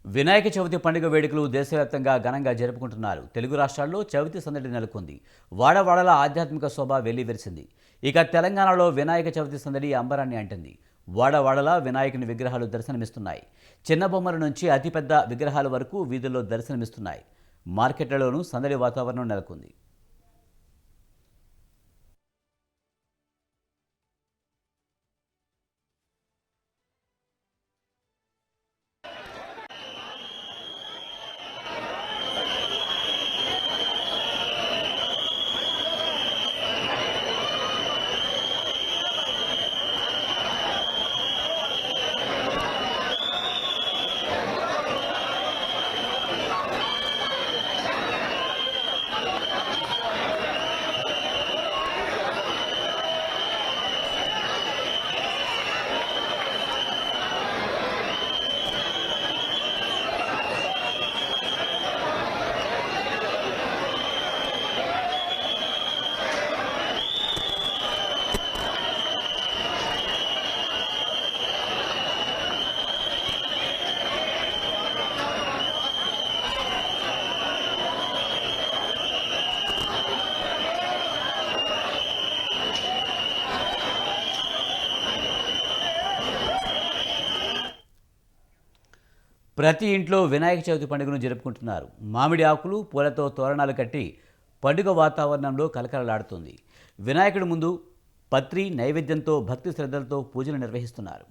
వినాయక చవితి పండుగ వేడుకలు దేశవ్యాప్తంగా ఘనంగా జరుపుకుంటున్నారు. తెలుగు రాష్ట్రాల్లో చవితి సందడి నెలకొంది. వాడవాడల ఆధ్యాత్మిక శోభ వెల్లివిరిసింది. ఇక తెలంగాణలో వినాయక చవితి సందడి అంబరాన్ని అంటింది. వాడవాడల వినాయకుని విగ్రహాలు దర్శనమిస్తున్నాయి. చిన్న బొమ్మల నుంచి అతిపెద్ద విగ్రహాల వరకు వీధుల్లో దర్శనమిస్తున్నాయి. మార్కెట్లలోనూ సందడి వాతావరణం నెలకొంది. ప్రతి ఇంట్లో వినాయక చవితి పండుగను జరుపుకుంటున్నారు. మామిడి ఆకులు, పూలతో తోరణాలు కట్టి పండుగ వాతావరణంలో కలకలలాడుతుంది. వినాయకుడి ముందు పత్రి నైవేద్యంతో భక్తి శ్రద్ధలతో పూజలు నిర్వహిస్తున్నారు.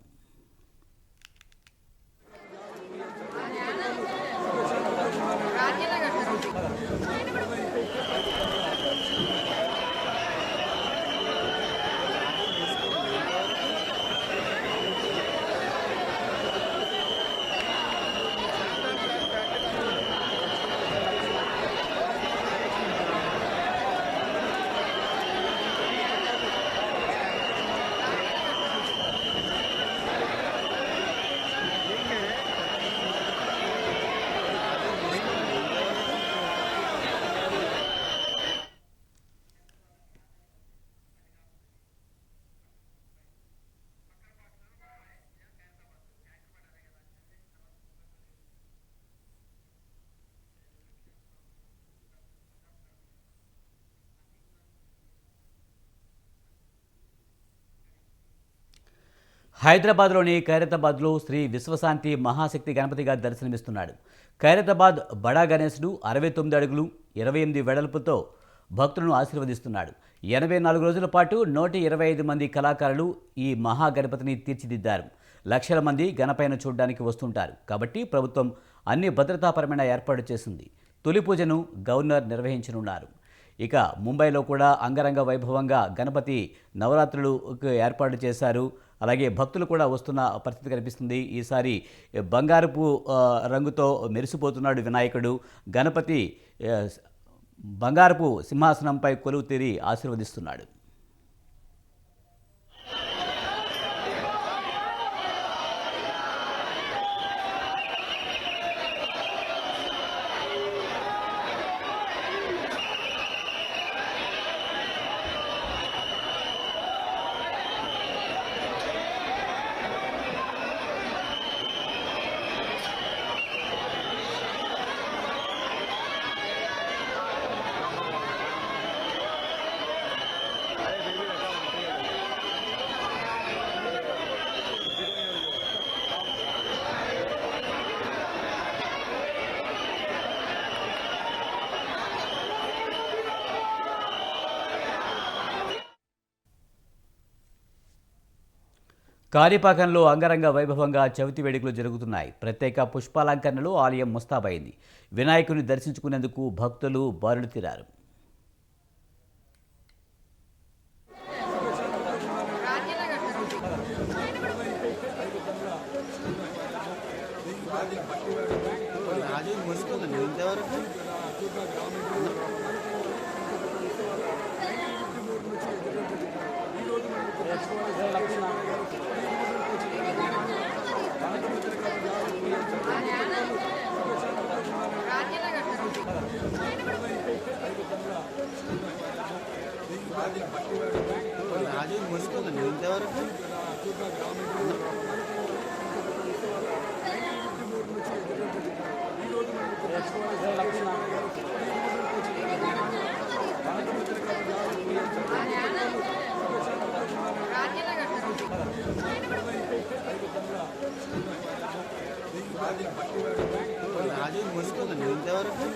హైదరాబాద్లోని ఖైరతాబాద్లో శ్రీ విశ్వశాంతి మహాశక్తి గణపతిగా దర్శనమిస్తున్నాడు. ఖైరతాబాద్ బడా గణేశుడు 69 అడుగులు 28 వెడల్పుతో భక్తులను ఆశీర్వదిస్తున్నాడు. 84 రోజుల పాటు 125 మంది కళాకారులు ఈ మహాగణపతిని తీర్చిదిద్దారు. లక్షల మంది గణపైన చూడడానికి వస్తుంటారు. కాబట్టి ప్రభుత్వం అన్ని భద్రతాపరమైన ఏర్పాటు చేసింది. తొలి పూజను గవర్నర్ నిర్వహించనున్నారు. ఇక ముంబైలో కూడా అంగరంగ వైభవంగా గణపతి నవరాత్రులకు ఏర్పాటు చేశారు. అలాగే భక్తులు కూడా వస్తున్న పరిస్థితి కనిపిస్తుంది. ఈసారి బంగారపు రంగుతో మెరిసిపోతున్నాడు వినాయకుడు. గణపతి బంగారపు సింహాసనంపై కొలువు తీరి ఆశీర్వదిస్తున్నాడు. కాణిపాకంలో అంగరంగ వైభవంగా చవితి వేడుకలు జరుగుతున్నాయి. ప్రత్యేక పుష్పాలంకరణలో ఆలయం ముస్తాబైంది. వినాయకుని దర్శించుకునేందుకు భక్తులు బారులు తీరారు. రాజు ముసుకుంది ఇంతవరకు రాజు మునుకుందండి ఇంతవరకు.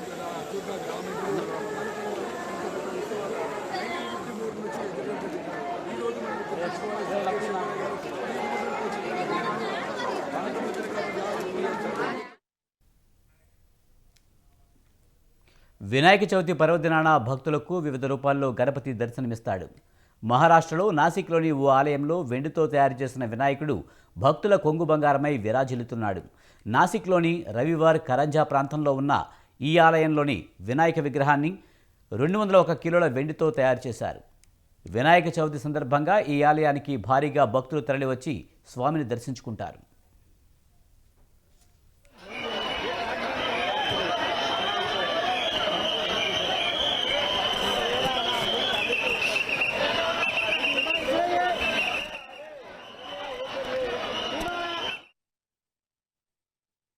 వినాయక చవితి పర్వదినాన భక్తులకు వివిధ రూపాల్లో గణపతి దర్శనమిస్తాడు. మహారాష్ట్రలో నాసిక్లోని ఓ ఆలయంలో వెండితో తయారు చేసిన వినాయకుడు భక్తుల కొంగు బంగారమై విరాజిల్లుతున్నాడు. నాసిక్లోని రవివార్ కరంజా ప్రాంతంలో ఉన్న ఈ ఆలయంలోని వినాయక విగ్రహాన్ని 201 కిలోల వెండితో తయారు చేశారు. వినాయక చవితి సందర్భంగా ఈ ఆలయానికి భారీగా భక్తులు తరలివచ్చి స్వామిని దర్శించుకుంటారు.